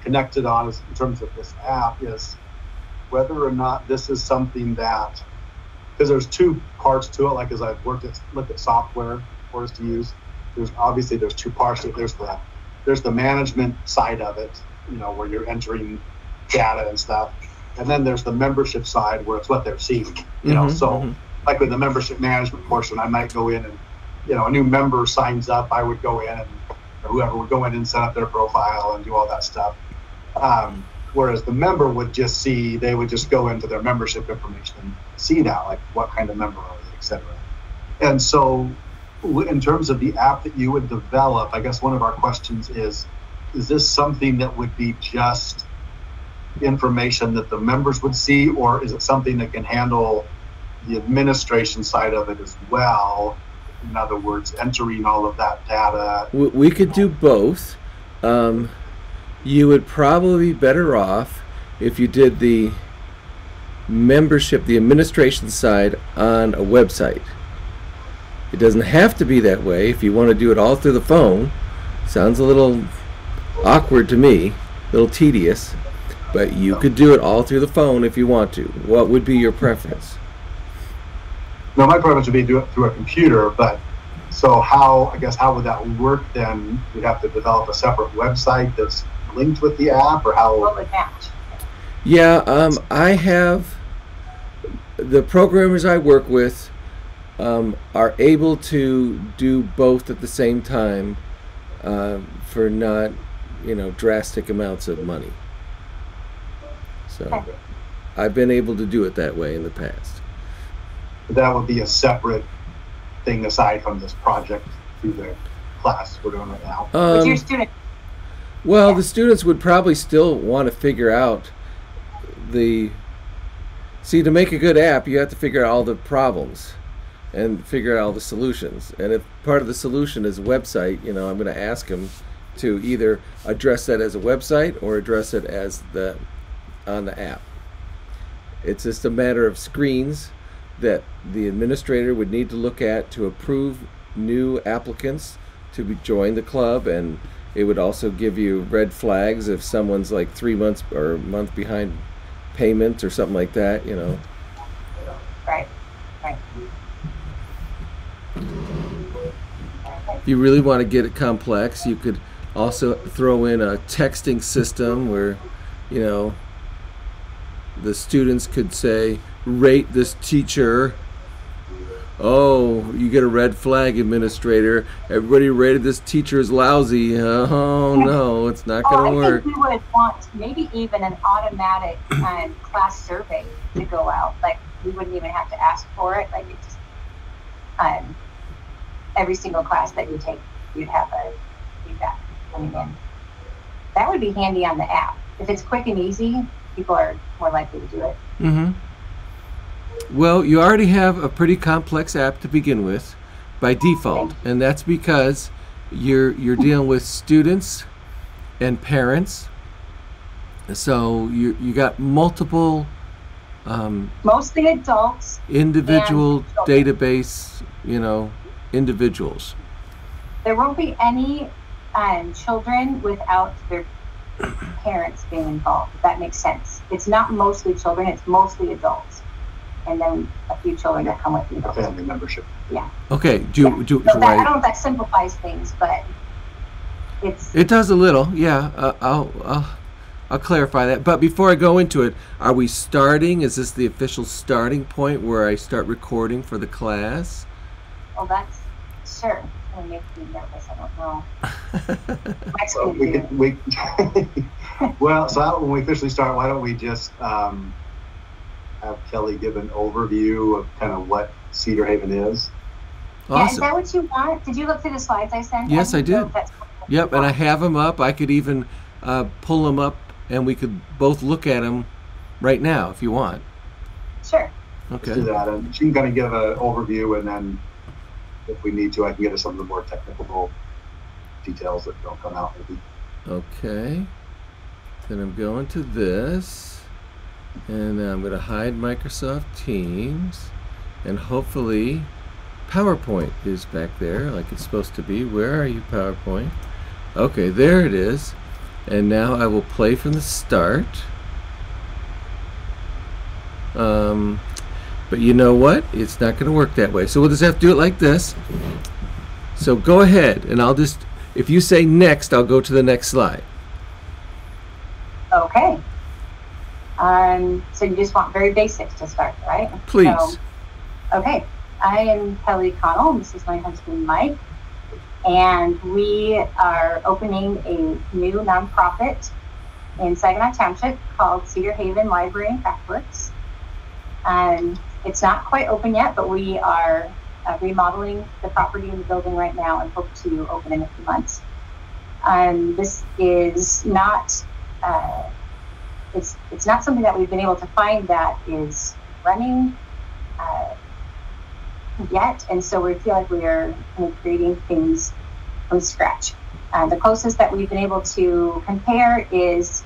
connected on is, in terms of this app, is whether or not this is something that, because there's two parts to it. Like as I've looked at software for us to use, there's two parts to it. There's the management side of it, where you're entering data and stuff, and then there's the membership side where it's what they're seeing. Like with the membership management portion, I might go in and a new member signs up, I would go in and whoever would go in and set up their profile and do all that stuff. Whereas the member would just go into their membership information and see that, like what kind of member are they, et cetera. And so in terms of the app that you would develop, I guess one of our questions is this something that would be just information that the members would see, or is it something that can handle the administration side of it as well? In other words, entering all of that data. We could do both. You would probably be better off if you did the membership, the administration side on a website. It doesn't have to be that way. If you want to do it all through the phone, sounds a little awkward to me, a little tedious, but you could do it all through the phone if you want to. What would be your preference? No, my preference would be to do it through a computer, but so how would that work then? We'd have to develop a separate website that's linked with the app, or how? What would match? Yeah, I have, the programmers I work with are able to do both at the same time for not, drastic amounts of money. So I've been able to do it that way in the past. That would be a separate thing aside from this project through the class we're doing right now. With your student? Well, the students would probably still want to figure out to make a good app, you have to figure out all the problems and figure out all the solutions. And if part of the solution is a website, I'm going to ask them to either address that as a website or address it as on the app. It's just a matter of screens that the administrator would need to look at to approve new applicants to join the club, and it would also give you red flags if someone's like 3 months or a month behind payment or something like that, Right. If you really want to get it complex, you could also throw in a texting system where, the students could say, rate this teacher. Oh, you get a red flag, administrator. Everybody rated this teacher as lousy. Oh no, it's not going to work. I think we would want maybe even an automatic class survey to go out. Like we wouldn't even have to ask for it. Like it just every single class that you take, you'd have a feedback coming in. That would be handy on the app. If it's quick and easy, people are more likely to do it. Mm-hmm. Well, you already have a pretty complex app to begin with by default, and that's because you're dealing with students and parents. So you got multiple mostly adults, individual database, individuals. There won't be any children without their parents being involved, if that makes sense. It's not mostly children, it's mostly adults. And then a few children that come with you. A family membership. Yeah. Okay. So I don't know if that simplifies things, but it does a little. Yeah. I'll clarify that. But before I go into it, are we starting? Is this the official starting point where I start recording for the class? Well, that's sure. It's gonna make me nervous. I don't know. Well, so when we officially start, why don't we just have Kelly give an overview of kind of what Cedar Haven is? Awesome. Yeah, is that what you want? Did you look through the slides I sent? Yes, I did. Yep, and I have them up. I could even pull them up, and we could both look at them right now if you want. Sure. Okay. Let's do that, and she can kind of give an overview, and then if we need to, I can get us some of the more technical details that don't come out. Maybe. Okay. Then I'm going to this. And I'm going to hide Microsoft Teams, and hopefully PowerPoint is back there like it's supposed to be. Where are you, PowerPoint? Okay, there it is. And now I will play from the start. But you know what? It's not going to work that way. So we'll just have to do it like this. So go ahead, and I'll just, if you say next, I'll go to the next slide. Okay. So you just want very basics to start, right? Please. So, okay. I am Kelly Connell, and this is my husband, Mike. And we are opening a new nonprofit in Saginaw Township called Cedar Haven Library and Craftworks. It's not quite open yet, but we are remodeling the property in the building right now and hope to open in a few months. This is not, it's not something that we've been able to find that is running yet, and so we feel like we are kind of creating things from scratch. The closest that we've been able to compare is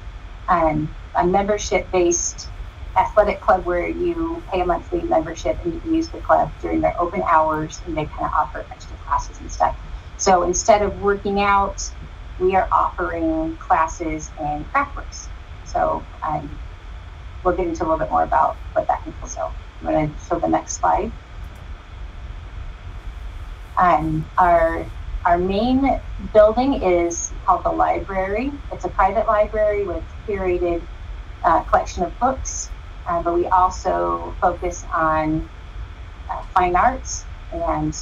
a membership-based athletic club where you pay a monthly membership and you can use the club during their open hours, and they kind of offer extra classes and stuff. So instead of working out, we are offering classes in Craftworks. So we'll get into a little bit more about what that entails. So I'm going to show the next slide. Our main building is called the library. It's a private library with curated collection of books, but we also focus on fine arts and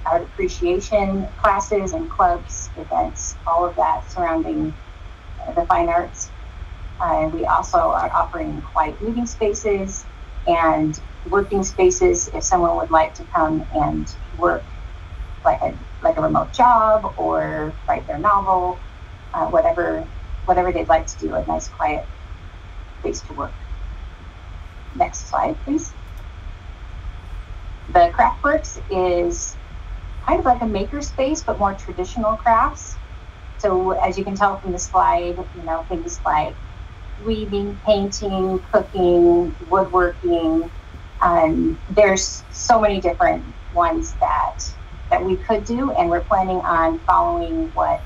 art appreciation classes and clubs, events, all of that surrounding the fine arts. We also are offering quiet meeting spaces and working spaces if someone would like to come and work like a remote job or write their novel, whatever they'd like to do, a nice quiet place to work. Next slide, please. The Craftworks is kind of like a maker space, but more traditional crafts. So as you can tell from the slide, things like weaving, painting, cooking, woodworking. There's so many different ones that we could do, and we're planning on following what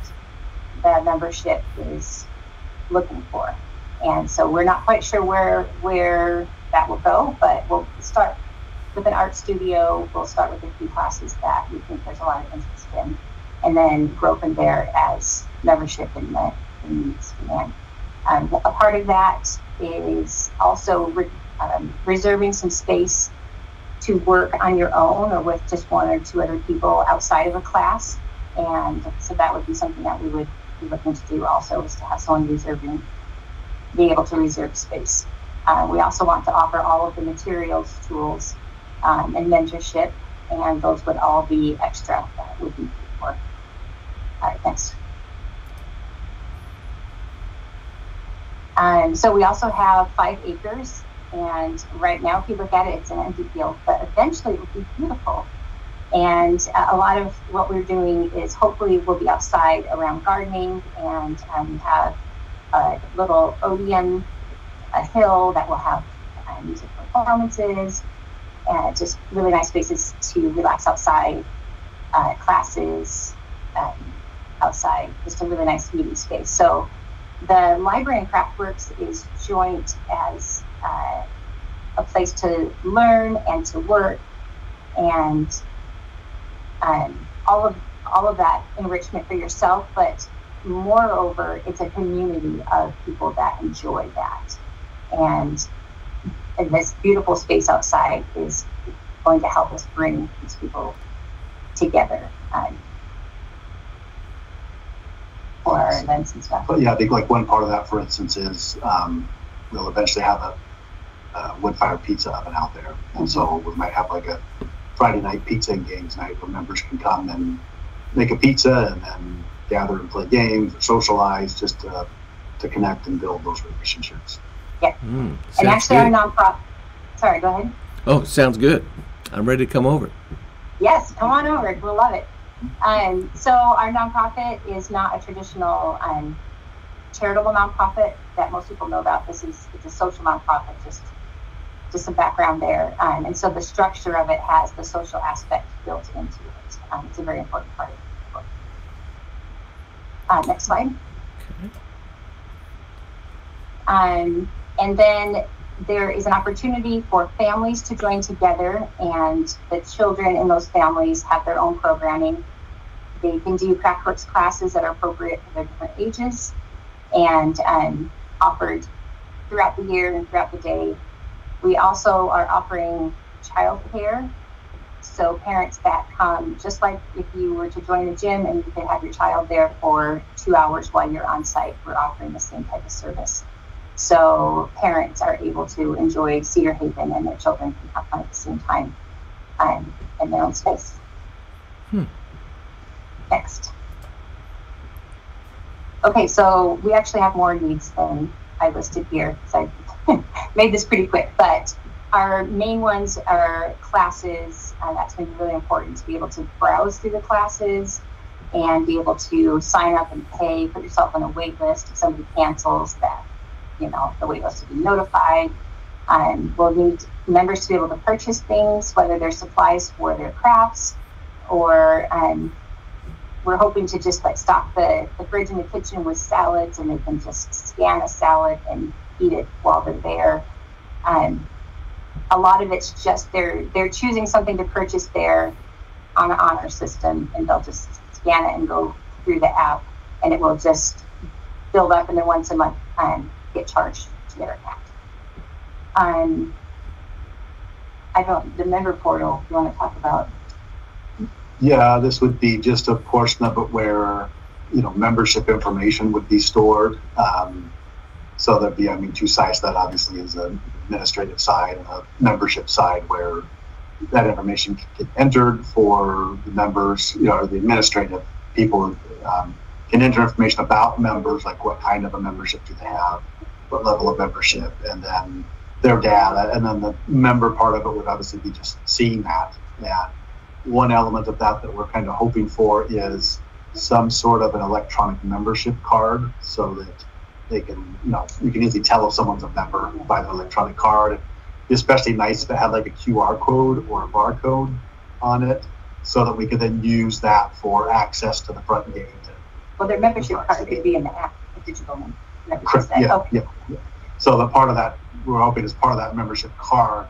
the membership is looking for. And so we're not quite sure where that will go, but we'll start with an art studio. We'll start with a few classes that we think there's a lot of interest in, and then grow from there as membership and the needs demand. A part of that is also reserving some space to work on your own or with just one or two other people outside of a class. And so that would be something that we would be looking to do also, is to have someone be able to reserve space. We also want to offer all of the materials, tools, and mentorship, and those would all be extra that would be paid for. All right, next. So we also have 5 acres, and right now, if you look at it, it's an empty field, but eventually it will be beautiful. And a lot of what we're doing is hopefully we'll be outside around gardening, and we have a little Odeon, a hill that will have music performances, and just really nice spaces to relax outside, classes outside, just a really nice meeting space. So the library and Craftworks is joint as a place to learn and to work, and all of that enrichment for yourself, but moreover, it's a community of people that enjoy that. And this beautiful space outside is going to help us bring these people together for our events and stuff. But yeah, I think like one part of that, for instance, is we'll eventually have a wood-fired pizza oven out there. And so we might have like a Friday night pizza and games night where members can come and make a pizza and then gather and play games or socialize, just to connect and build those relationships. Yeah. And actually good. Our nonprofit, sorry, go ahead. Oh, sounds good. I'm ready to come over. Yes, come on over. We'll love it. So our nonprofit is not a traditional charitable nonprofit that most people know about. It's a social nonprofit, just some background there. And so the structure of it has the social aspect built into it. It's a very important part of the book. Next slide. Okay. And then there is an opportunity for families to join together, and the children in those families have their own programming. They can do craftworks classes that are appropriate for their different ages, and offered throughout the year and throughout the day. We also are offering childcare. So parents that come, just like if you were to join the gym and you could have your child there for 2 hours while you're on site, we're offering the same type of service. So parents are able to enjoy Cedar Haven and their children can have fun at the same time in their own space. Next. Okay, so we actually have more needs than I listed here, because I made this pretty quick, but our main ones are classes. That's going to be really important to be able to browse through the classes and be able to sign up and pay, put yourself on a wait list. If somebody cancels, that, you know, the wait list will be notified. We'll need members to be able to purchase things, whether they're supplies for their crafts, or we're hoping to just like stock the fridge in the kitchen with salads, and they can just scan a salad and eat it while they're there. A lot of it's just they're choosing something to purchase there on an honor system, and they'll just scan it and go through the app, and it will just build up, and then once a month get charged to their account. The member portal, you want to talk about? Yeah, this would be just a portion of it where, you know, membership information would be stored. So there'd be, two sides. That obviously is an administrative side and a membership side where that information can get entered for the members, or the administrative people can enter information about members, like what kind of a membership do they have, what level of membership, and then their data. And then the member part of it would obviously be just seeing that. Yeah. One element of that we're kind of hoping for is some sort of an electronic membership card, so that they can, you can easily tell if someone's a member by the electronic card. It'd be especially nice if it had like a QR code or a barcode on it, so that we could then use that for access to the front gate. Well, their membership card could be in the app, the digital membership. Correct. Yeah. So the part of that, we're hoping as part of that membership card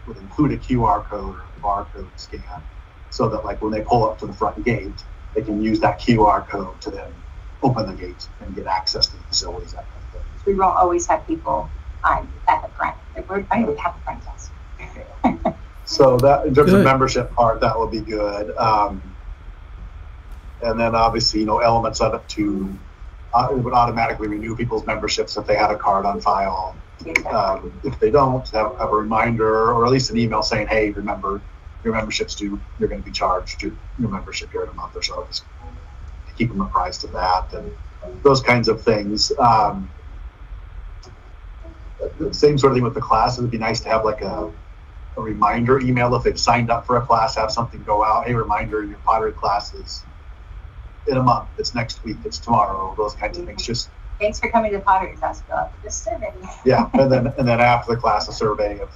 would include a QR code or a barcode scan, so that like when they pull up to the front gate, they can use that QR code to then open the gate and get access to the facilities, that kind of thing. We won't always have people at the front. I would have the front desk. So that, in terms of membership part, that will be good. And then obviously, elements of it to it would automatically renew people's memberships if they had a card on file. If they don't, have a reminder or at least an email saying, hey, remember, your membership's due, you're going to be charged your membership here in a month or so, just to keep them apprised of that and those kinds of things. The same sort of thing with the classes. It'd be nice to have like a reminder email if they've signed up for a class, have something go out, hey, reminder, your pottery class is in a month, it's next week, it's tomorrow, those kinds of things. Just thanks for coming to the pottery class, fill out this survey. Yeah, and then after the class, a survey of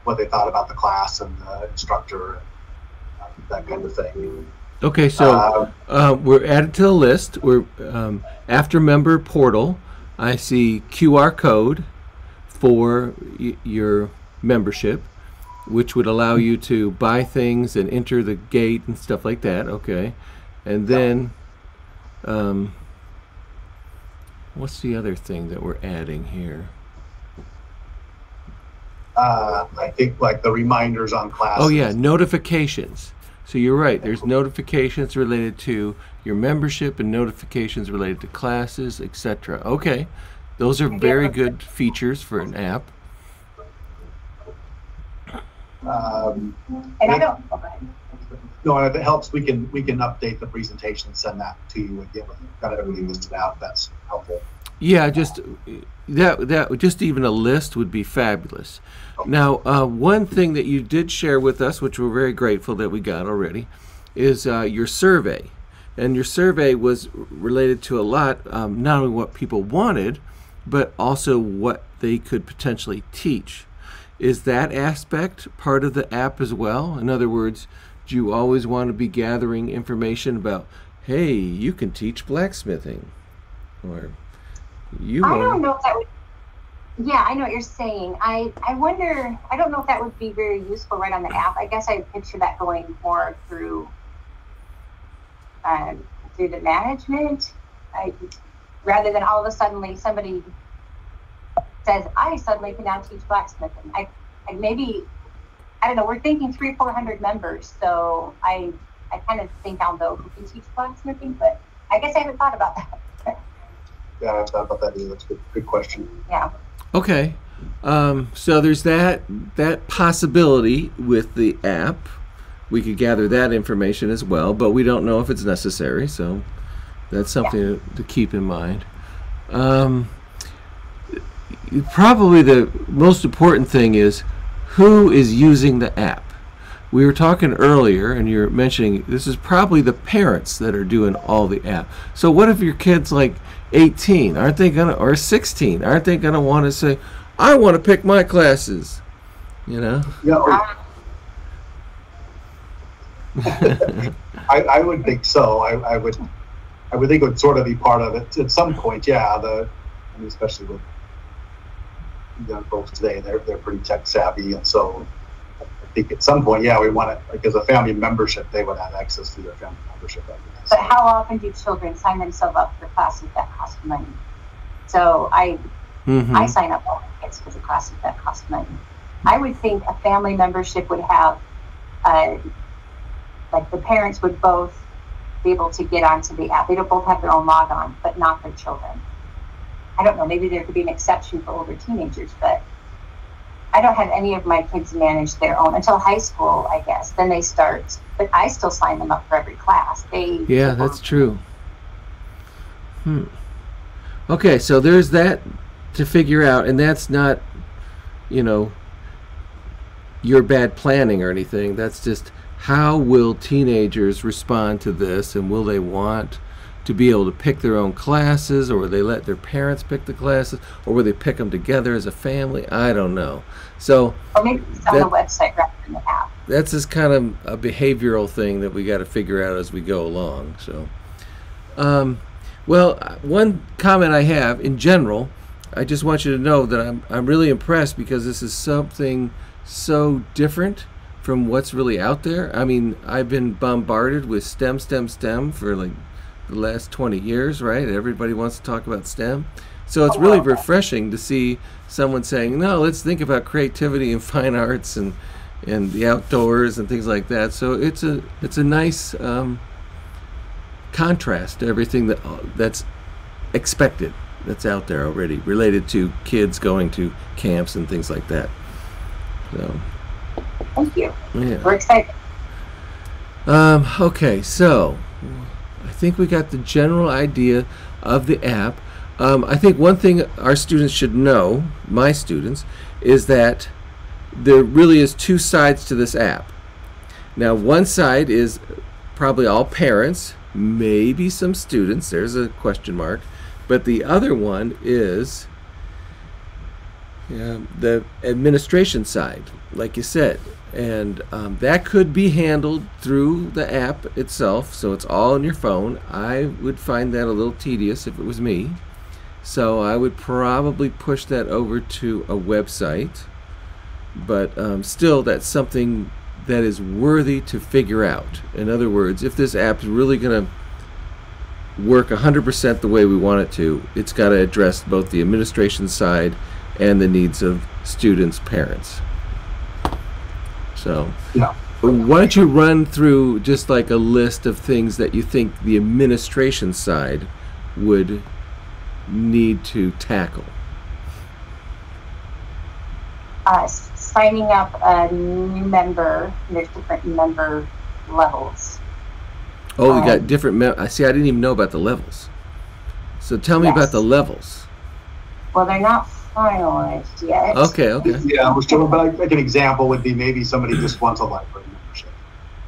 what they thought about the class and the instructor, and that kind of thing. Okay, so we're added to the list. We're after member portal. I see QR code for your membership, which would allow you to buy things and enter the gate and stuff like that. Okay, and then what's the other thing that we're adding here? I think like the reminders on classes. Oh yeah, notifications. So you're right, there's notifications related to your membership and notifications related to classes, etc. Okay, those are very good features for an app. And I don't, go ahead. No, if it helps, we can update the presentation and send that to you again with kind of everything listed out. That's helpful. Yeah, just just even a list would be fabulous. Now, one thing that you did share with us, which we're very grateful that we got already, is your survey. And your survey was related to a lot, not only what people wanted, but also what they could potentially teach. Is that aspect part of the app as well? In other words, do you always want to be gathering information about, hey, you can teach blacksmithing, or I don't know if that would Yeah, I know what you're saying. I wonder, I don't know if that would be very useful right on the app. I guess I picture that going more through the management. Rather than all of a sudden somebody says, I suddenly can now teach blacksmithing. I maybe, I don't know, we're thinking 300-400 members. So I kind of think I'll know who can teach blacksmithing, but I guess I haven't thought about that. Yeah, I haven't thought about that either. That's a good question. Yeah. Okay. So there's that possibility with the app. We could gather that information as well, but we don't know if it's necessary, so that's something to keep in mind. Probably the most important thing is who is using the app. We were talking earlier, and you're mentioning this is probably the parents that are doing all the app. So what if your kid's like 18? Aren't they gonna, or 16? Aren't they gonna want to say, I want to pick my classes? You know? Yeah. I would think so. I would think it would sort of be part of it at some point. Yeah. I mean, especially with young folks today, they're pretty tech savvy, and so I think at some point, yeah, we want it, like as a family membership, they would have access to their family membership. But how often do children sign themselves up for classes that cost money? So I sign up all my kids for the classes that cost money. I would think a family membership would have, like the parents would both be able to get onto the app. They don't both have their own logon, but not their children. I don't know, maybe there could be an exception for older teenagers, but I don't have any of my kids manage their own until high school, I guess. Then they start, but I still sign them up for every class. Yeah, that's true. Okay, so there's that to figure out, and that's not, your bad planning or anything. That's just how will teenagers respond to this, and will they want to be able to pick their own classes, or will they let their parents pick the classes, or will they pick them together as a family? I don't know. So, or maybe it's on the website rather than the app. That's just kind of a behavioral thing that we got to figure out as we go along. So, well, one comment I have in general, I just want you to know that I'm really impressed because this is something so different from what's really out there. I mean, I've been bombarded with STEM for like the last 20 years, right? Everybody wants to talk about STEM. So it's really refreshing to see someone saying, no, let's think about creativity and fine arts and the outdoors and things like that. So it's a nice contrast to everything that's expected, that's out there already, related to kids going to camps and things like that. So thank you. Yeah. We're excited. Okay, so I think we got the general idea of the app. I think one thing our students should know, my students, is that there really is two sides to this app. Now, one side is probably all parents, maybe some students, there's a question mark, but the other one is the administration side, like you said. And that could be handled through the app itself, so it's all on your phone. I would find that a little tedious if it was me. So I would probably push that over to a website. But still, that's something that is worthy to figure out. In other words, if this app is really going to work 100% the way we want it to, it's got to address both the administration side and the needs of students' parents. So, why don't you run through just like a list of things that you think the administration side would need to tackle? Signing up a new member. There's different member levels. Oh, we got different. I see. I didn't even know about the levels. So tell me about the levels. Well, they're not finalized yet. Okay. Yeah, we're still, but like an example would be maybe somebody just wants a library membership.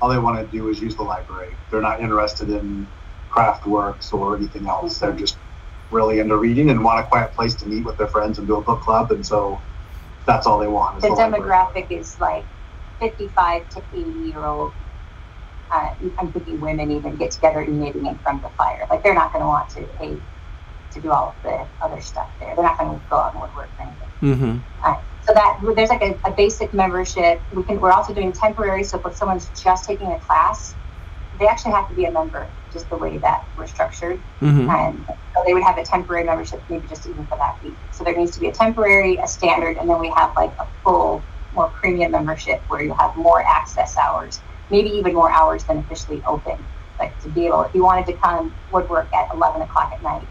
All they want to do is use the library. They're not interested in craft works or anything else. They're just really into reading and want a quiet place to meet with their friends and do a book club. And so that's all they want. Is the demographic library. Is like 55 to 80-year-old. I'm thinking women even get together and knitting in front of the fire. Like they're not going to want to pay to do all of the other stuff there. They're not going to go out and woodwork or anything. Mm-hmm. So that there's like a basic membership. We're also doing temporary. So if someone's just taking a class, they actually have to be a member, just the way that we're structured. Mm-hmm. And so they would have a temporary membership, maybe just even for that week. So there needs to be a temporary, a standard, and then we have like a full, more premium membership where you have more access hours, maybe even more hours than officially open. Like to be able, if you wanted to come woodwork at 11 o'clock at night,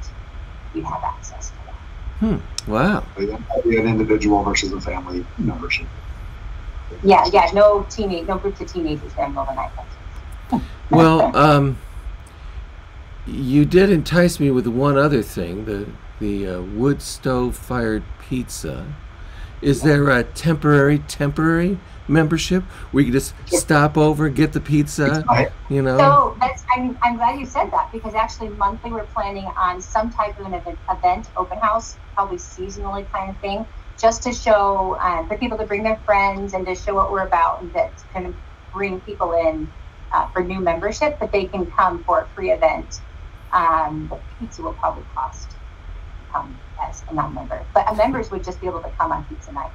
you'd have access to that. Wow. Be an individual versus a family membership. Yeah, no groups of teenagers there in the middle of the night. Well, you did entice me with one other thing, the wood stove fired pizza. Is there a temporary membership where you can just stop over, get the pizza, you know? So I'm glad you said that, because actually monthly we're planning on some type of an event, open house, probably seasonally kind of thing, just to show, for people to bring their friends and to show what we're about, and that's kind of bring people in for new membership, but they can come for a free event. The pizza will probably cost to come as a non-member, but members would just be able to come on pizza night.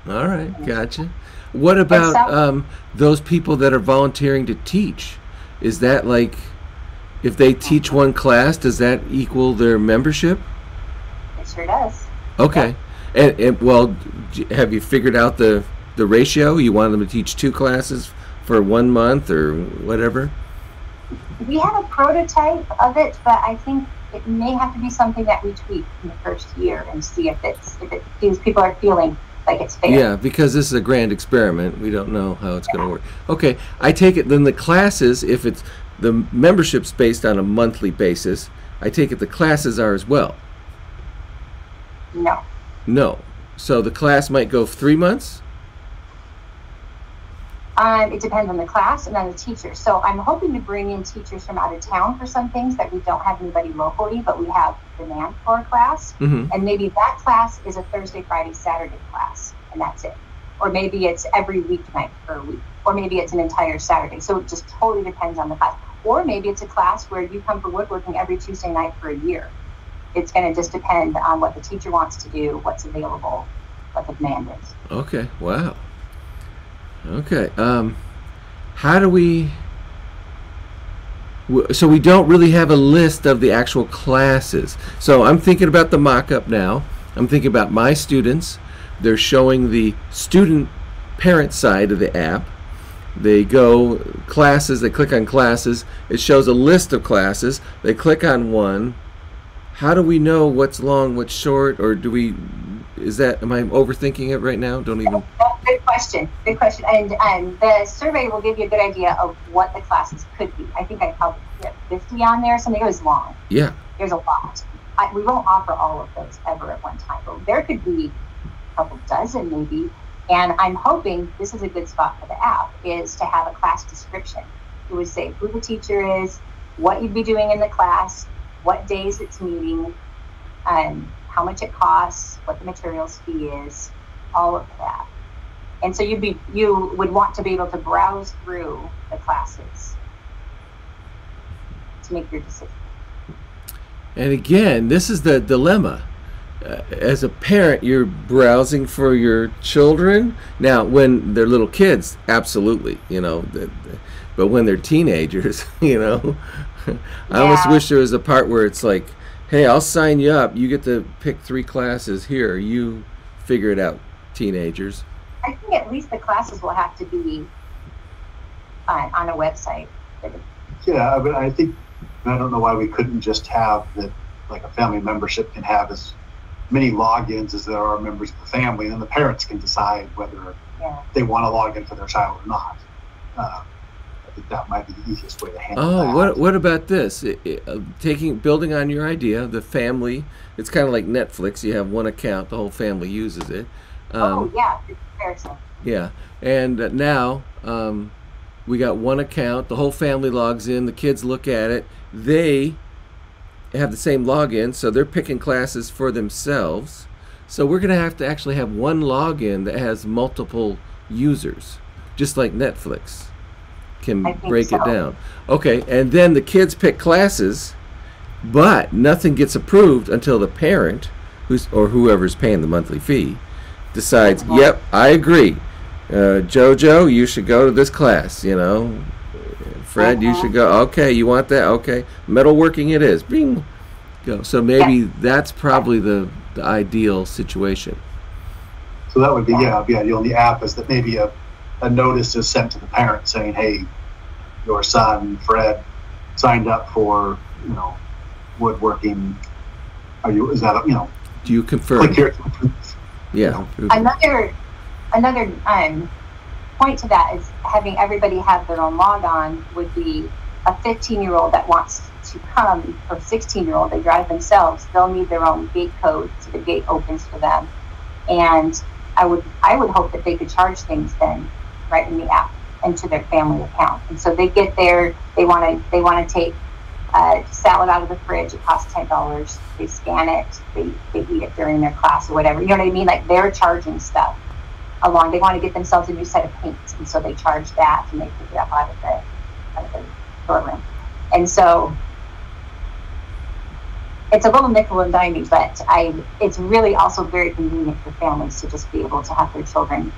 All right, gotcha. What about those people that are volunteering to teach? Is that like, if they teach one class, does that equal their membership? It sure does. Okay. Yeah. And well, have you figured out the ratio? You want them to teach 2 classes for 1 month or whatever? We have a prototype of it, but I think it may have to be something that we tweak in the first year and see if these people are feeling like it's fair. Yeah, because this is a grand experiment. We don't know how it's going to work. Okay, I take it then the classes, if it's the membership's based on a monthly basis, I take it the classes are as well. No. No. So the class might go 3 months? It depends on the class and on the teacher. So I'm hoping to bring in teachers from out of town for some things that we don't have anybody locally, but we have demand for a class. Mm-hmm. And maybe that class is a Thursday, Friday, Saturday class, and that's it. Or maybe it's every weeknight for a week. Or maybe it's an entire Saturday. So it just totally depends on the class. Or maybe it's a class where you come for woodworking every Tuesday night for a year. It's going to just depend on what the teacher wants to do, what's available, what the demand is. Okay, wow. Okay, how do we, so we don't really have a list of the actual classes. So I'm thinking about the mock-up now. I'm thinking about my students. They're showing the student parent side of the app. They go classes, they click on classes. It shows a list of classes. They click on one. How do we know what's long, what's short, or do we, am I overthinking it right now? Don't even. Good question. And the survey will give you a good idea of what the classes could be. I think I probably put 50 on there, something. It was long. Yeah. There's a lot. We won't offer all of those ever at one time, but there could be a couple dozen maybe. And I'm hoping this is a good spot for the app, is to have a class description. It would say who the teacher is, what you'd be doing in the class, what days it's meeting, how much it costs, what the materials fee is, all of that. And so you would want to be able to browse through the classes to make your decision. And again, this is the dilemma. As a parent, you're browsing for your children. Now, when they're little kids, absolutely, but when they're teenagers, I almost wish there was a part where it's like, hey, I'll sign you up. You get to pick 3 classes here. You figure it out, teenagers. I think at least the classes will have to be on a website. Yeah, but I don't know why we couldn't just have that, like a family membership can have as many logins as there are members of the family, and then the parents can decide whether they want to log in for their child or not. I think that might be the easiest way to handle that. What about this? Building on your idea, the family, it's kind of like Netflix. You have one account, the whole family uses it. Comparison. Yeah, and now we got one account. The whole family logs in. The kids look at it. They have the same login, so they're picking classes for themselves. So we're going to have to actually have one login that has multiple users, just like Netflix can break it down. Okay, and then the kids pick classes, but nothing gets approved until the parent or whoever's paying the monthly fee, decides, yep, I agree. Jojo, you should go to this class. Fred, you should go. Okay, you want that? Okay, metalworking it is. Bing, go. So maybe that's probably the ideal situation. So that would be the ideal. The app is that maybe a notice is sent to the parent saying, "Hey, your son Fred signed up for woodworking. Are you? Is that Do you confirm? Click here. Yeah. Another point to that is having everybody have their own logon would be a 15-year-old that wants to come, or 16-year-old, they drive themselves. They'll need their own gate code, so the gate opens for them. And I would hope that they could charge things then right in the app into their family account. And so they get there, they want to take salad out of the fridge. It costs $10. They scan it. They eat it during their class or whatever. You know what I mean? Like they're charging stuff along. They want to get themselves a new set of paints, and so they charge that, and they pick it up out of the storeroom. And so it's a little nickel and dimey, but it's really also very convenient for families to just be able to have their children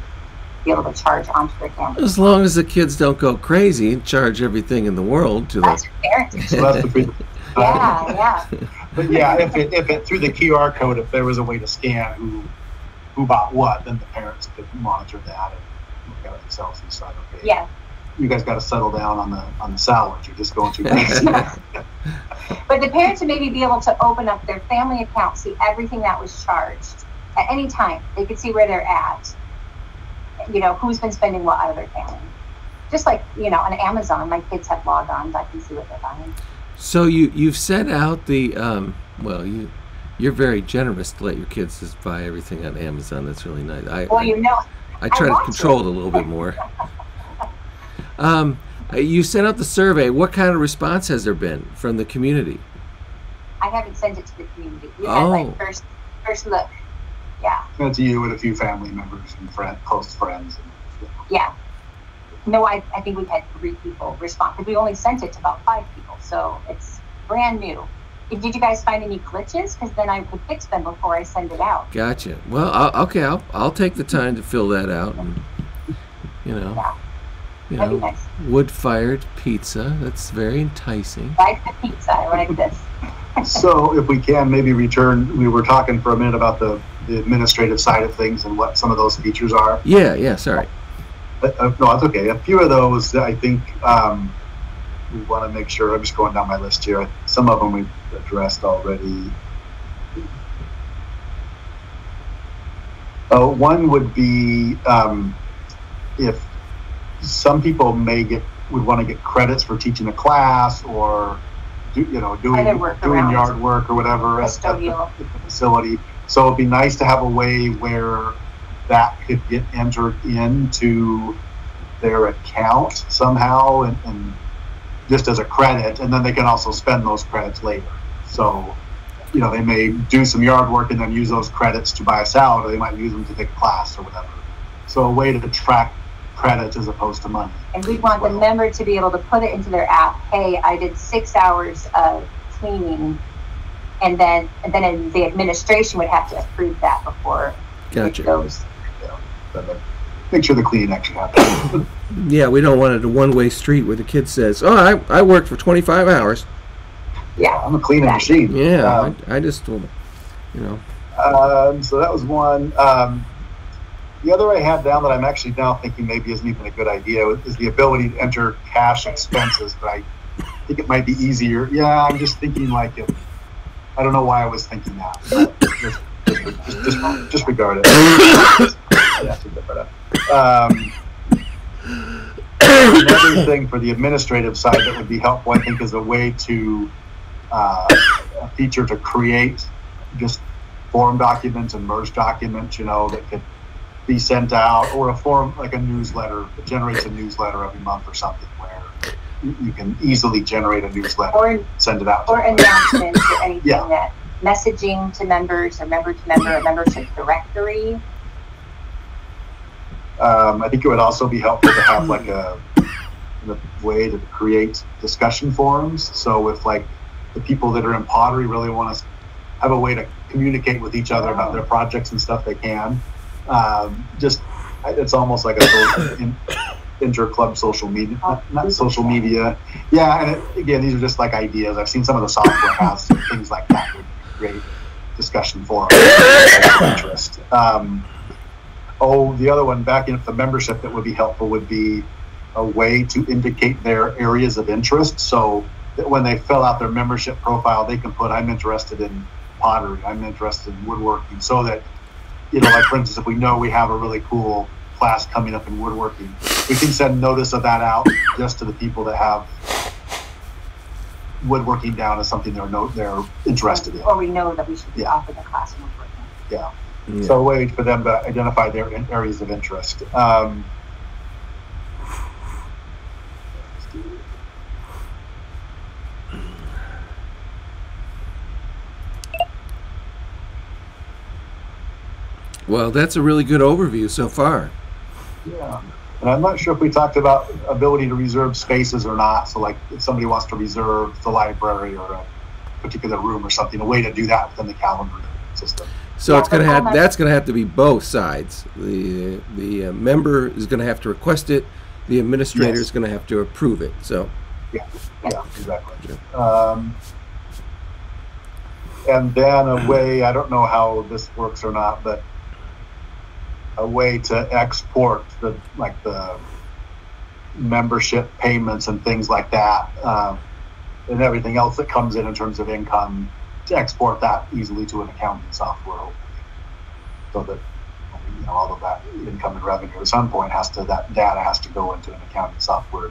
be able to charge onto their family. As long as the kids don't go crazy and charge everything in the world to that's the parenting. So that's the yeah. But yeah, if it through the QR code, if there was a way to scan who bought what, then the parents could monitor that and look at it themselves and decide, okay, Yeah. you guys got to settle down on the salads. You're just going too crazy. But the parents would maybe be able to open up their family account, see everything that was charged at any time. They could see where they're at, who's been spending what out of their family. Just like, on Amazon, my kids have logons. I can see what they're buying. So you've set out the, you're very generous to let your kids just buy everything on Amazon. That's really nice. I try to control it a little bit more. You sent out the survey. What kind of response has there been from the community? I haven't sent it to the community. We had first look. Yeah. That's you and a few family members and close friends. Yeah. No, I think we've had 3 people respond, because we only sent it to about 5 people, so it's brand new. Did you guys find any glitches? Because then I could fix them before I send it out. Gotcha. Well, I'll take the time to fill that out. And, That'd be nice. Wood-fired pizza. That's very enticing. Like the pizza. I like this. So if we can maybe return, we were talking for a minute about the administrative side of things and what some of those features are. Yeah, sorry. No, it's okay. A few of those, I think, we want to make sure. I'm just going down my list here. Some of them we've addressed already. One would be if some people would want to get credits for teaching a class or doing yard work or whatever at the facility. So it'd be nice to have a way where that could get entered into their account somehow and just as a credit, and then they can also spend those credits later. So, they may do some yard work and then use those credits to buy a salad, or they might use them to take a class or whatever. So a way to track credits as opposed to money. And we'd want the member to be able to put it into their app. Hey, I did 6 hours of cleaning, and then the administration would have to approve that before it goes. Make sure the cleaning actually happens. Yeah, we don't want it a one-way street where the kid says, "Oh, I worked for 25 hours." Yeah, I'm a cleaning machine. Yeah, I just, So that was one. The other I had down that I'm actually now thinking maybe isn't even a good idea is the ability to enter cash expenses, but I think it might be easier. Yeah, I'm just thinking I don't know why I was thinking that. Just disregard it. Another thing for the administrative side that would be helpful, I think, is a way to a feature to create just form documents and merge documents, that could be sent out, or a form like a newsletter. It generates a newsletter every month or something where you can easily generate a newsletter and send it out. Or announcements or anything that messaging to members or member to member, a membership directory. I think it would also be helpful to have a way to create discussion forums. So if the people that are in pottery really want to have a way to communicate with each other about their projects and stuff they can. Just it's almost like a inter-club social media, not social media. Yeah, and again, these are just like ideas. I've seen some of the software has things like that would be great discussion forums of interest. The other one, back into the membership that would be helpful would be a way to indicate their areas of interest, so that when they fill out their membership profile, they can put, I'm interested in pottery, I'm interested in woodworking, so that, like for instance, if we know we have a really cool class coming up in woodworking, we can send notice of that out just to the people that have woodworking down as something they're interested in. Or we know that we should offer the class in woodworking. Yeah. So a way for them to identify their areas of interest. Well, that's a really good overview so far. Yeah. And I'm not sure if we talked about ability to reserve spaces or not. So like if somebody wants to reserve the library or a particular room or something, a way to do that within the calendar system. So it's going to have, that's going to have to be both sides. The member is going to have to request it. The administrator is going to have to approve it. So yeah, exactly. And then a way, I don't know how this works or not, but a way to export the membership payments and things like that, and everything else that comes in terms of income, to export that easily to an accounting software, so that all of that income and revenue at some point that data has to go into an accounting software.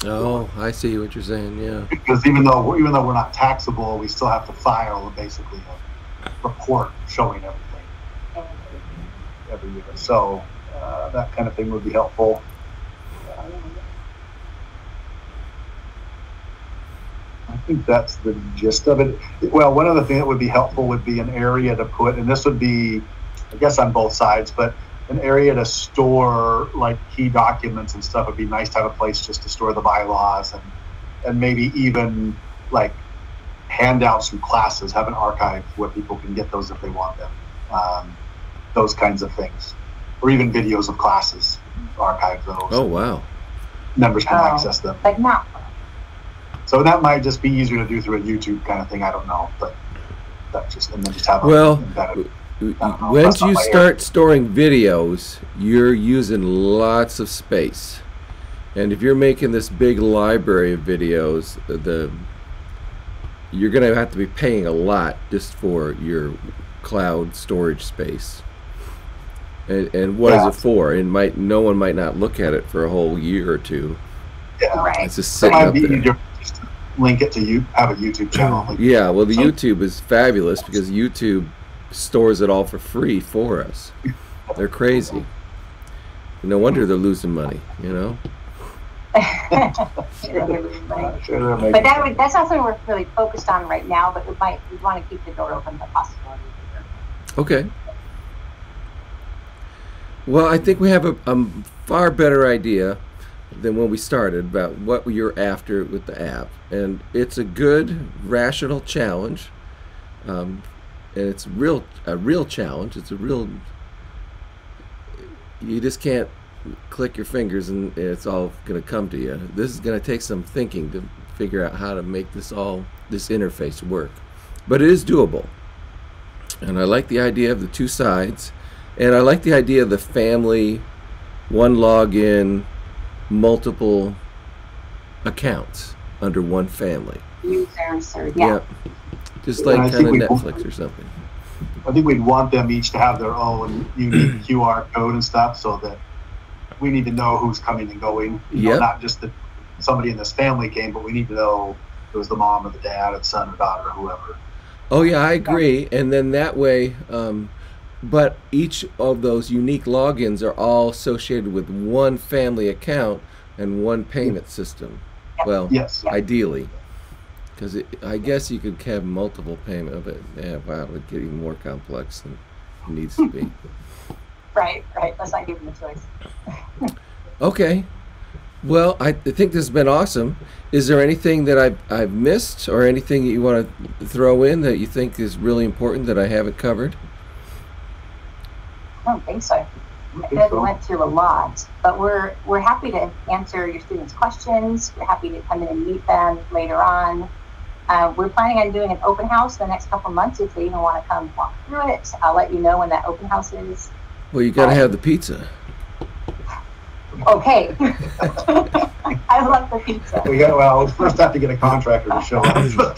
I see what you're saying. Yeah. Because even though we're not taxable, we still have to file basically a report showing everything every year. So that kind of thing would be helpful. I think that's the gist of it. Well, one other thing that would be helpful would be an area to put, and this would be, I guess, on both sides, but an area to store like key documents and stuff. Would be nice to have a place just to store the bylaws, and maybe even like handouts from classes, have an archive where people can get those if they want them. Those kinds of things, or even videos of classes, archive those. Oh, wow. Members can access them. Like not. So that might just be easier to do through a YouTube kind of thing. I don't know, but that just, and then just have embedded. Once you start storing videos, you're using lots of space. And if you're making this big library of videos, you're going to have to be paying a lot just for your cloud storage space. And what is it for? No one might not look at it for a whole year or two. Yeah, right. It's just sitting up there. Just link it to have a YouTube channel. Yeah, well, the YouTube is fabulous because YouTube stores it all for free for us. They're crazy. No wonder they're losing money, But that's not something we're really focused on right now, but we want to keep the door open to the possibility. Okay. Well, I think we have a far better idea than when we started about what you're after with the app, and it's a good, rational challenge, and it's a real challenge. It's a real. You just can't click your fingers and it's all going to come to you. This is going to take some thinking to figure out how to make this interface work, but it is doable. And I like the idea of the two sides, and I like the idea of the family, one login, multiple accounts under one family. Users, or yeah. Just like kind of Netflix or something. I think we'd want them each to have their own unique QR code and stuff, so that we need to know who's coming and going. Not just that somebody in this family came, but we need to know it was the mom or the dad, or the son or daughter, or whoever. Oh yeah, I agree. And then that way, but each of those unique logins are all associated with one family account and one payment system. Well, yes, ideally, because I guess you could have multiple payment, but wow, it would get even more complex than it needs to be. Right. Let's not give them a choice. Okay. Well, I think this has been awesome. Is there anything that I've missed, or anything that you want to throw in that you think is really important that I haven't covered? I don't think so. I think we went through a lot, but we're happy to answer your students' questions. We're happy to come in and meet them later on. We're planning on doing an open house the next couple months. If they even want to come walk through it, I'll let you know when that open house is. Well, you got to have the pizza. Okay. I love the pizza. Well, first have to get a contractor to show up.